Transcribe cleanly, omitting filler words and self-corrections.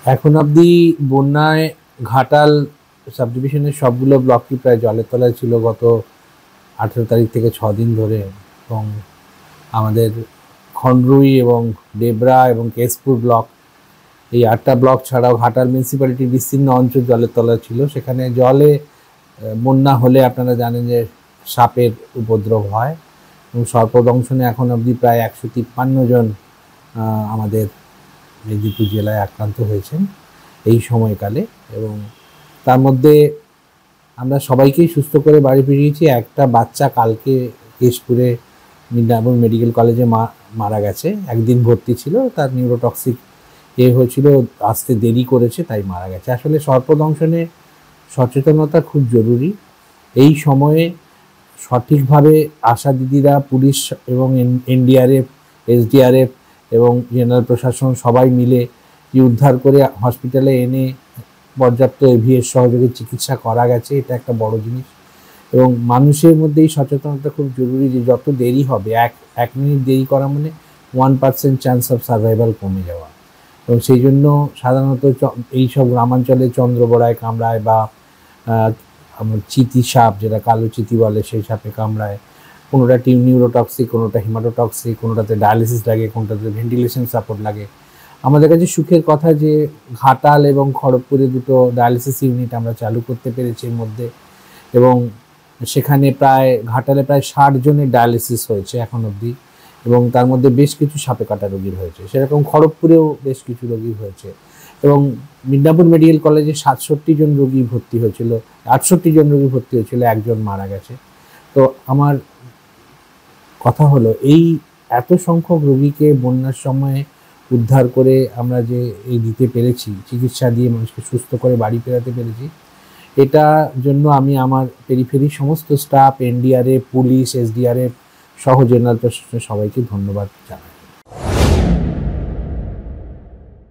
এখন অবধি বন্যায় ঘাটাল সাব ডিভিশনের সবগুলো ব্লকই প্রায় জলের তলায় ছিল গত 18 তারিখ থেকে 6 দিন ধরে। এবং আমাদের খন্ডরুই এবং ডেবরা এবং কেশপুর ব্লক, এই 8টা ব্লক ছাড়াও ঘাটাল মিউনিসিপ্যালিটির বিস্তীর্ণ অঞ্চল জলের তলায় ছিল। সেখানে জলে বন্যা হলে আপনারা জানেন যে সাপের উপদ্রব হয় এবং সর্পদংশনে এখন অবধি প্রায় 153 জন আমাদের মেদিনীপুর জেলায় আক্রান্ত হয়েছেন এই সময়কালে। এবং তার মধ্যে আমরা সবাইকেই সুস্থ করে বাড়ি ফিরিয়েছি। একটা বাচ্চা কালকে কেশপুরে মিদনাপুর মেডিকেল কলেজে মারা গেছে। একদিন ভর্তি ছিল, তার নিউরোটক্সিক হয়েছিল, আসতে দেরি করেছে, তাই মারা গেছে। আসলে সর্পদংশনে সচেতনতা খুব জরুরি। এই সময়ে সঠিকভাবে আশা দিদিরা, পুলিশ এবং এনডিআরএফ, এসডিআরএফ এবং জেনারেল প্রশাসন সবাই মিলে উদ্ধার করে হসপিটালে এনে পর্যাপ্ত এভিএস সহযোগে চিকিৎসা করা গেছে। এটা একটা বড় জিনিস এবং মানুষের মধ্যে এই সচেতনতা খুব জরুরি যে যত দেরি হবে, এক মিনিট দেরি করা মানে 1% চান্স অফ সার্ভাইভাল কমে যাওয়া। এবং সেই জন্য সাধারণত এইসব গ্রামাঞ্চলে চন্দ্রবড়ায় কামড়ায় বা চিতি সাপ, যেটা কালো চিতি বলে, সেই সাপে কামড়ায়। কোনোটা নিউরোটক্সিক, কোনোটা হিমাটোটক্সিক, কোনোটাতে ডায়ালিসিস লাগে, কোনোটাতে ভেন্টিলেশন সাপোর্ট লাগে। আমাদের কাছে সুখের কথা যে ঘাটাল এবং খড়গপুরে দুটো ডায়ালিসিস ইউনিট আমরা চালু করতে পেরেছি এর মধ্যে। এবং সেখানে ঘাটালে প্রায় 60 জনের ডায়ালিসিস হয়েছে এখন অবধি, এবং তার মধ্যে বেশ কিছু সাপে কাটা রোগীর হয়েছে। সেরকম খড়গপুরেও বেশ কিছু রোগীর হয়েছে। এবং মিদনাপুর মেডিকেল কলেজে 67 জন রোগী ভর্তি হয়েছিল, 68 জন রোগী ভর্তি হয়েছিল, একজন মারা গেছে। তো আমার কথা হলো, এই এত সংখ্যক রোগীকে বন্যার সময়ে উদ্ধার করে আমরা যে দিতে পেরেছি, চিকিৎসা দিয়ে মানুষকে সুস্থ করে বাড়ি ফেরাতে পেরেছি, এটার জন্য আমি আমার পেরিফেরির সমস্ত স্টাফ, এনডিআরএফ, পুলিশ, এসডিআরএফ সহ জেনারেল প্রশাসনের সবাইকে ধন্যবাদ জানাই।